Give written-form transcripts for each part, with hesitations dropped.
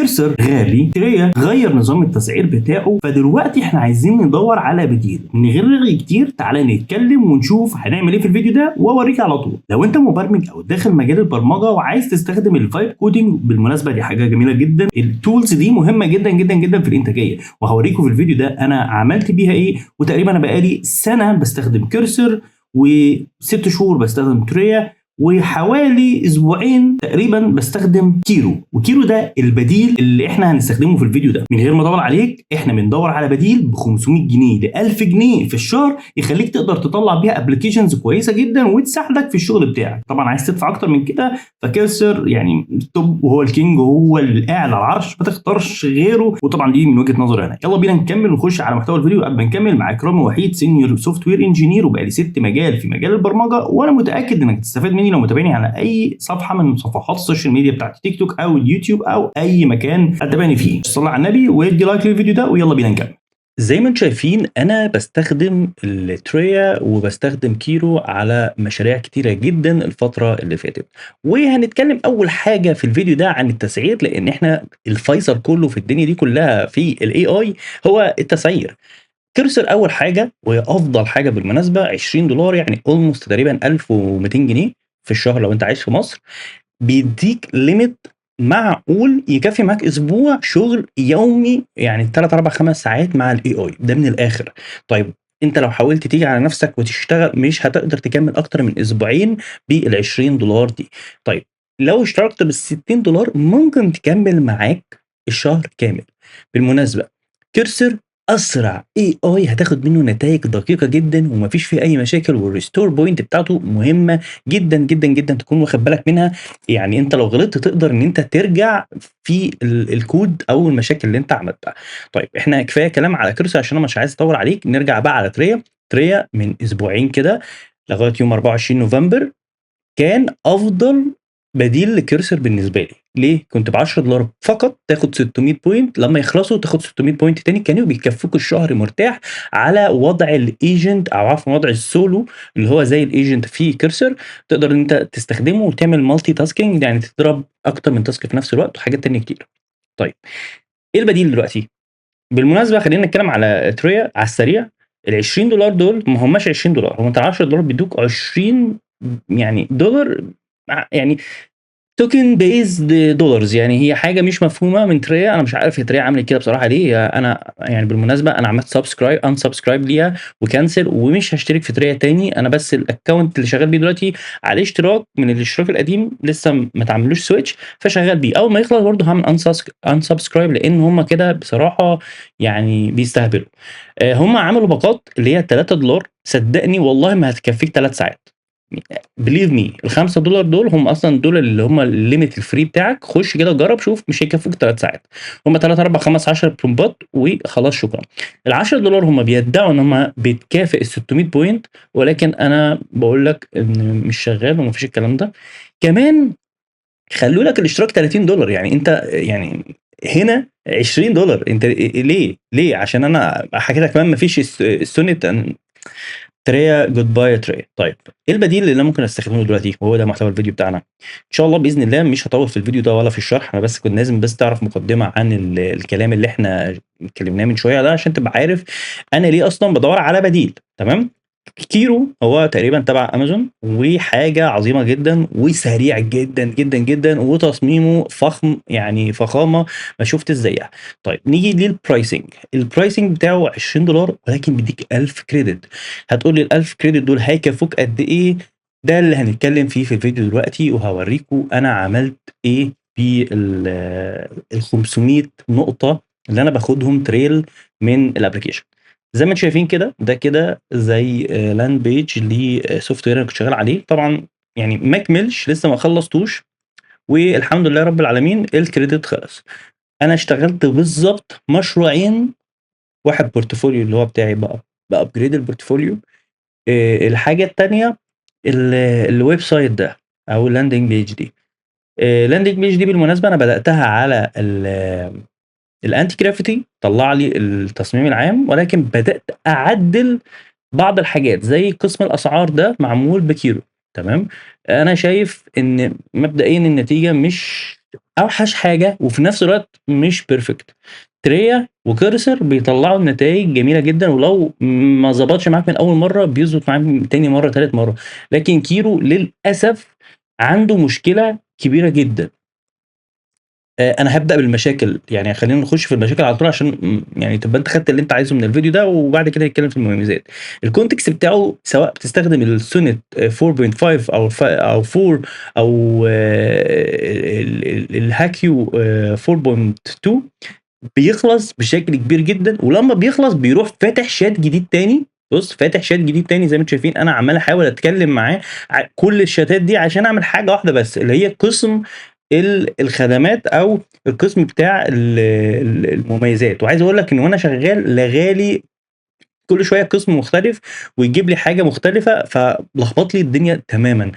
كيرسر غالي، تريا غير نظام التسعير بتاعه، فدلوقتي احنا عايزين ندور على بديل. من غير رغي كتير تعالى نتكلم ونشوف هنعمل ايه في الفيديو ده واوريك على طول. لو انت مبرمج او داخل مجال البرمجه وعايز تستخدم الفايب كودينج، بالمناسبه دي حاجه جميله جدا، التولز دي مهمه جدا جدا جدا في الانتاجيه، وهوريكم في الفيديو ده انا عملت بيها ايه. وتقريبا انا بقالي سنه بستخدم كيرسر، و6 شهور بستخدم تريا، وحوالي اسبوعين تقريبا بستخدم كيرو. وكيرو ده البديل اللي احنا هنستخدمه في الفيديو ده. من غير ما اطول عليك، احنا بندور على بديل ب 500 جنيه ل 1000 جنيه في الشهر يخليك تقدر تطلع بيها ابلكيشنز كويسه جدا وتساعدك في الشغل بتاعك. طبعا عايز تدفع اكتر من كده فكيرسر يعني توب، وهو الكينج وهو اللي قاعد على العرش، ما تختارش غيره. وطبعا دي من وجهه نظري انا. يلا بينا نكمل ونخش على محتوى الفيديو. قبل ما نكمل، معاك رامي وحيد، سينيور سوفت وير انجينير، وبقالي 6 مجال في مجال البرمجه، وانا متاكد انك تستفاد مني لو متابعني على اي صفحه من صفحات السوشيال ميديا بتاعت تيك توك او اليوتيوب او اي مكان هتتابعني فيه. صلي على النبي وادي لايك للفيديو ده، ويلا بينا نكمل. زي ما انتم شايفين انا بستخدم التريا وبستخدم كيرو على مشاريع كتيره جدا الفتره اللي فاتت، وهنتكلم اول حاجه في الفيديو ده عن التسعير، لان احنا الفيصل كله في الدنيا دي كلها في الاي اي هو التسعير. كيرسر اول حاجه وهي افضل حاجه بالمناسبه، $20 يعني اولموست تقريبا 1200 جنيه في الشهر لو انت عايش في مصر. بيديك ليميت معقول يكفي معاك اسبوع شغل يومي، يعني 3 4 5 ساعات مع الاي اي ده من الاخر. طيب انت لو حاولت تيجي على نفسك وتشتغل مش هتقدر تكمل اكتر من اسبوعين بال $20 دي. طيب لو اشتركت بال $60 ممكن تكمل معاك الشهر كامل. بالمناسبه كيرسر اسرع اي اي هتاخد منه نتائج دقيقه جدا ومفيش فيه اي مشاكل، والريستور بوينت بتاعته مهمه جدا جدا جدا تكون واخد بالك منها. يعني انت لو غلطت تقدر ان انت ترجع في الكود او المشاكل اللي انت عملتها. طيب احنا كفايه كلام على كيرسر عشان انا مش عايز اطول عليك. نرجع بقى على تريا. تريا من اسبوعين كده لغايه يوم 24 نوفمبر كان افضل بديل لكيرسر بالنسبه لي. ليه؟ كنت ب $10 فقط تاخد 600 بوينت، لما يخلصوا تاخد 600 بوينت تاني، كانوا بيكفوك الشهر مرتاح على وضع الايجنت او عفوا وضع السولو اللي هو زي الايجنت في كيرسر. تقدر ان انت تستخدمه وتعمل مالتي تاسكينج، يعني تضرب اكتر من تاسك في نفس الوقت وحاجات تانية كتير. طيب ايه البديل دلوقتي؟ بالمناسبه خلينا نتكلم على تريا على السريع. ال $20 دول ما هماش $20، هم انت $10 بيدوك 20 يعني دولار، يعني توكن بيزد دولارز. يعني هي حاجه مش مفهومه من تريا. انا مش عارف هي تريا عملت كده بصراحه ليه. انا يعني بالمناسبه انا عملت سبسكرايب ان سبسكرايب ليها وكانسل ومش هشترك في تريا تاني. انا بس الاكونت اللي شغال بيه دلوقتي عليه اشتراك من الاشتراك القديم لسه ما تعملوش سويتش، فشغال بيه. اول ما يخلص برضه هعمل ان سبسكرايب لان هم كده بصراحه يعني بيستهبلوا. هم عملوا باقات اللي هي $3. صدقني والله ما هتكفيك 3 ساعات. بليف مي ال$5 دول هم اصلا دول اللي هم الليميت الفري بتاعك. خش كده جرب شوف مش هيكفوك 3 ساعات. هم 3 4 5 10 برومبات وخلاص شكرا. ال$10 هم بيدعوا ان هم بتكافئ ال 600 بوينت، ولكن انا بقول لك ان مش شغال ومفيش الكلام ده. كمان خلوا لك الاشتراك $30. يعني انت يعني هنا $20. انت ليه عشان انا حكيت لك كمان مفيش السنه تريا جود باي تريا. طيب ايه البديل اللي انا ممكن استخدمه دلوقتي؟ وهو ده محتوى الفيديو بتاعنا ان شاء الله باذن الله. مش هطول في الفيديو ده ولا في الشرح، انا بس كنت لازم بس تعرف مقدمه عن الكلام اللي احنا اتكلمناه من شويه ده عشان تبقى عارف انا ليه اصلا بدور على بديل. تمام. كيرو هو تقريبا تبع امازون وحاجه عظيمه جدا وسريع جدا جدا جدا وتصميمه فخم، يعني فخامه ما شفتش زيها. طيب نيجي للبرايسنج. البرايسنج بتاعه $20 ولكن بيديك 1000 كريدت. هتقول لي ال 1000 كريدت دول هيكفوك قد ايه؟ ده اللي هنتكلم فيه في الفيديو دلوقتي، وهوريكم انا عملت ايه في ال 500 نقطه اللي انا باخدهم تريل من الابلكيشن. زي ما انتم شايفين كده ده كده زي لاند بيج لسوفت وير انا كنت شغال عليه. طبعا يعني ما كملش لسه ما خلصتوش، والحمد لله رب العالمين الكريدت خلص. انا اشتغلت بالظبط مشروعين، واحد بورتفوليو اللي هو بتاعي بقى بابجريد البورتفوليو. الحاجه الثانيه الويب سايت ده او اللاندنج بيج دي. اللاندنج بيج دي بالمناسبه انا بداتها على الانتي جرافيتي، طلع لي التصميم العام، ولكن بدات اعدل بعض الحاجات زي قسم الاسعار ده معمول بكيلو. تمام. انا شايف ان مبدئيا النتيجه مش اوحش حاجه وفي نفس الوقت مش بيرفكت. تريا وكيرسر بيطلعوا نتائج جميله جدا، ولو ما ظبطش معاك من اول مره بيظبط معاك تاني مره تالت مره. لكن كيرو للاسف عنده مشكله كبيره جدا. انا هبدا بالمشاكل، يعني خلينا نخش في المشاكل على طول عشان يعني تبقى انت خدت اللي انت عايزه من الفيديو ده، وبعد كده نتكلم في المميزات. الكونتكست بتاعه سواء بتستخدم السونيت 4.5 او 4 او الهاكيو 4.2 بيخلص بشكل كبير جدا، ولما بيخلص بيروح فاتح شات جديد تاني. بص فاتح شات جديد تاني زي ما انتم شايفين، انا عمال احاول اتكلم معاه كل الشاتات دي عشان اعمل حاجه واحده بس، اللي هي قسم الخدمات او القسم بتاع المميزات. وعايز اقول لك ان وانا شغال لغالي كل شويه قسم مختلف ويجيب لي حاجه مختلفه، فلخبط لي الدنيا تماما.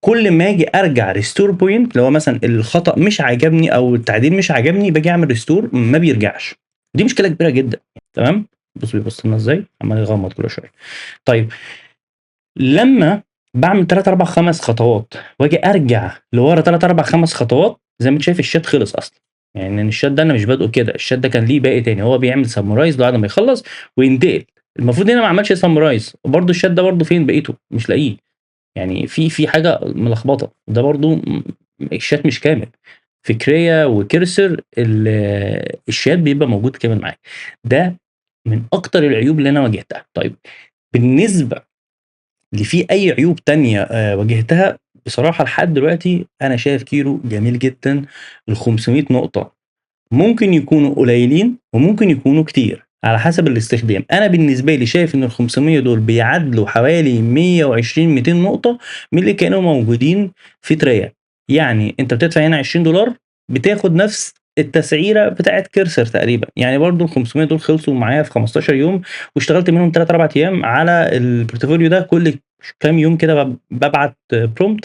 كل ما اجي ارجع ريستور بوينت، لو مثلا الخطا مش عجبني او التعديل مش عجبني، باجي اعمل ريستور ما بيرجعش. دي مشكله كبيره جدا. تمام. بيبص لنا ازاي عمال يغمض كل شويه. طيب لما باعمل 3 4 5 خطوات واجي ارجع لورا 3 4 5 خطوات، زي ما انت شايف الشات خلص اصلا. يعني ان الشات ده انا مش بادئه كده، الشات ده كان ليه باقي تاني، هو بيعمل سمرايز بعد ما يخلص وينتقل. المفروض هنا ما عملش سمرايز، برضه الشات ده برضه فين بقيته مش لاقيه. يعني في حاجه ملخبطه، ده برضه الشات مش كامل. في كريا وكيرسر الشات بيبقى موجود كامل معاك. ده من اكتر العيوب اللي انا واجهتها. طيب بالنسبه اللي فيه أي عيوب تانية واجهتها، بصراحة لحد دلوقتي أنا شايف كيرو جميل جدًا. ال500 نقطة ممكن يكونوا قليلين وممكن يكونوا كتير على حسب الاستخدام. أنا بالنسبة لي شايف إن ال500 دول بيعادلوا حوالي 120 200 نقطة من اللي كانوا موجودين في تريا. يعني أنت بتدفع هنا $20 بتاخد نفس التسعيرة بتاعة كيرسر تقريبًا. يعني برضه ال500 دول خلصوا معايا في 15 يوم، واشتغلت منهم 3 4 أيام على البورتفوليو ده. كل كام يوم كده بابعت prompt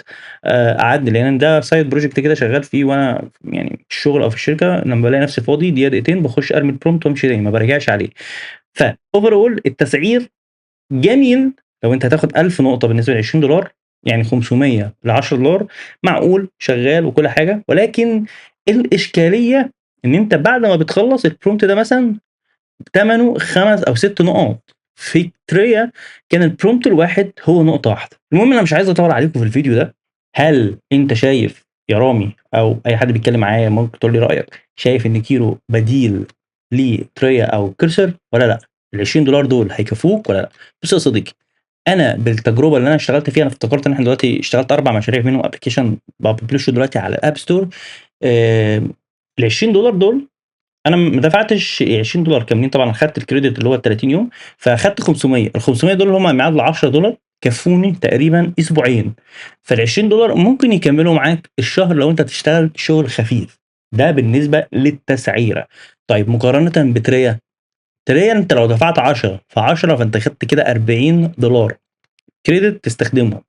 أعدل، لأن ده side project كده شغال فيه وأنا يعني في الشغل أو في الشركة. لمّا بالاقي نفسي فاضي دقيقة دقيقتين باخش أرمي الprompt وأمشي تاني، ما باراجعش عليه. فoverall التسعير جميل. لو أنت هتاخد 1000 نقطة بالنسبة ل$20، يعني 500 ل$10 معقول، شغال وكل حاجة. ولكن الإشكالية إن أنت بعد ما بتخلّص الprompt ده مثلًا تمنه 5 أو 6 نقاط. في تريا كان الprompt الواحد هو نقطة واحدة. المهم أنا مش عايز أطوّل عليكم في الفيديو ده. هل أنت شايف يا رامي أو أي حد بيتكلم معايا ممكن تقول لي رأيك، شايف إن كيرو بديل لتريا أو كيرسر والّا لأ؟ ال$20 دول هيكفوك والّا لأ؟ بُص يا صديقي، أنا بالتجربة اللي أنا اشتغلت فيها، أنا افتكرت إن إحنا دلوقتي اشتغلت 4 مشاريع منهم application بابلشه دلوقتي على الApp Store. ال$20 دول أنا ما دفعتش $20 كاملين طبعًا، خدت الcredit اللي هو ال30 يوم، فأخدت 500. ال500 دول اللي هم يعادلوا $10 كفّوني تقريبًا أسبوعين. فال$20 ممكن يكمّلوا معاك الشهر لو أنت هتشتغل شغل خفيف. ده بالنسبة للتسعيرة. طيب مقارنةً بتريا، تريا أنت لو دفعت 10 في 10 فأنت خدت كده $40 credit تستخدمهم.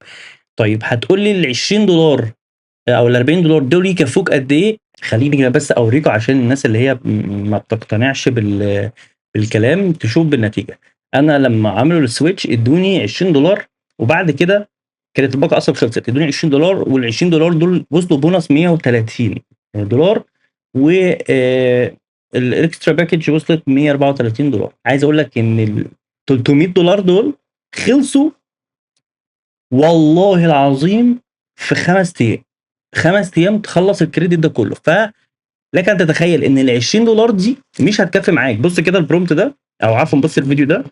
طيب هتقول لي ال$20 أو ال$40 دول يكفّوك قد إيه؟ خلّيني كده بس أورّيكم عشان الناس اللي هي ما بتقتنعش بالكلام تشوف بالنتيجة. أنا لمّا عملوا الswitch ادّوني $20، وبعد كده كانت الباقة أصلًا خلصت. ادّوني $20 وال$20 دول وصلوا bonus $130 و الextra package وصلت $134. عايز أقول لك إن ال$300 دول خلصوا والله العظيم في 5 أيام. 5 أيام تخلّص الcredit ده كلّه. فلك أن تتخيل إن ال$20 دي مش هتكفّي معاك. بُص كده الprompt ده، أو عفوًا بُص الفيديو ده،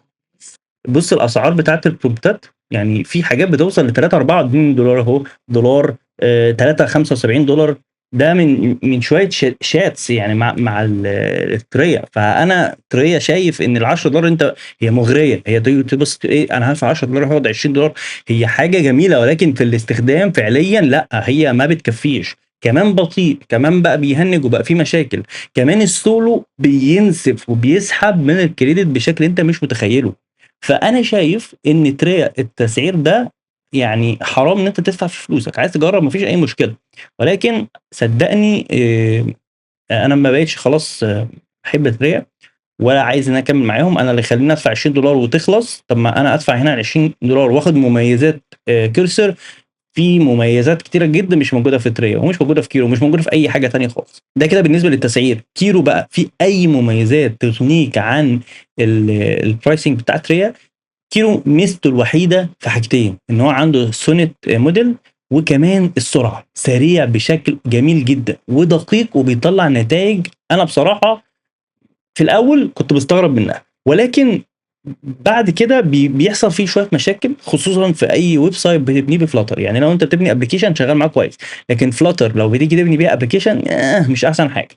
بُص الأسعار بتاعة البرومبتات. يعني في حاجات بتوصل ل3 $34 أهو، دولار 3 $75. ده من شوية chats يعني مع التريا. فأنا تريا شايف إن ال$10 أنت هي مغرية. هي تبُص إيه، أنا هادفع $10 هاخد $20. هي حاجة جميلة، ولكن في الاستخدام فعليًا لأ، هي ما بتكفّيش. كمان بطيء، كمان بقى بيهنِّج وبقى في مشاكل. كمان الsolo بينسف وبيسحب من الcredit بشكل أنت مش متخيّله. فأنا شايف إن تريا التسعير ده يعني حرام إن أنت تدفع فيه فلوسك. عايز تجرّب ما فيش أي مشكلة، ولكن صدّقني أنا ما بقيتش خلاص باحب تريا ولا عايز إن أنا أكمّل معاهم. أنا اللي يخلّيني أدفع $20 وتخلص، طب ما أنا أدفع هنا ال$20 وآخد مميزات كيرسر في مميزات كتيره جدا مش موجوده في تريا ومش موجوده في كيرو ومش موجوده في اي حاجه تانية خالص. ده كده بالنسبه للتسعير. كيرو بقى في اي مميزات تغنيك عن البرايسنج بتاع تريا. كيرو ميزته الوحيده في حاجتين، ان هو عنده سونيت موديل، وكمان السرعه سريع بشكل جميل جدا ودقيق وبيطلع نتائج انا بصراحه في الاول كنت بستغرب منها، ولكن بعد كده بيحصل فيه شويه مشاكل، خصوصا في اي ويب سايت بتبنيه بفلاتر. يعني لو انت بتبني ابلكيشن شغال معاك كويس، لكن فلاتر لو بتيجي تبني بيها ابلكيشن مش احسن حاجه.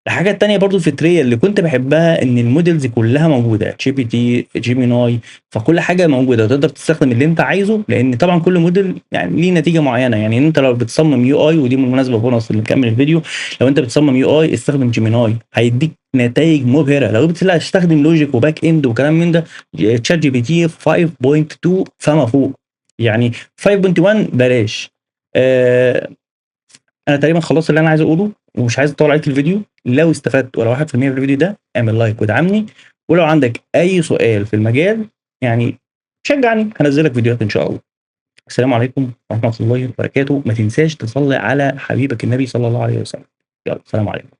الحاجه التانيه برضو في تريا اللي كنت بحبها ان المودلز كلها موجوده، جي بي تي، جيميناي، فكل حاجه موجوده وتقدر تستخدم اللي انت عايزه، لان طبعا كل موديل يعني ليه نتيجه معينه. يعني انت لو بتصمم يو اي، ودي بالمناسبه بونص اللي نكمل الفيديو، لو انت بتصمم يو اي استخدم جيميناي هيديك نتائج مبهره. لو بتستخدم لوجيك وباك اند وكلام من ده، تشات جي بي تي 5.2 فما فوق، يعني 5.1 بلاش. انا تقريبا خلصت اللي انا عايز اقوله ومش عايز اطول عليك الفيديو. لو استفدت ولو 1% في الفيديو ده اعمل لايك ودعمني، ولو عندك اي سؤال في المجال يعني شجعني هنزلك فيديوهات ان شاء الله. السلام عليكم ورحمة الله وبركاته. ما تنساش تصلي على حبيبك النبي صلى الله عليه وسلم. يلا، السلام عليكم.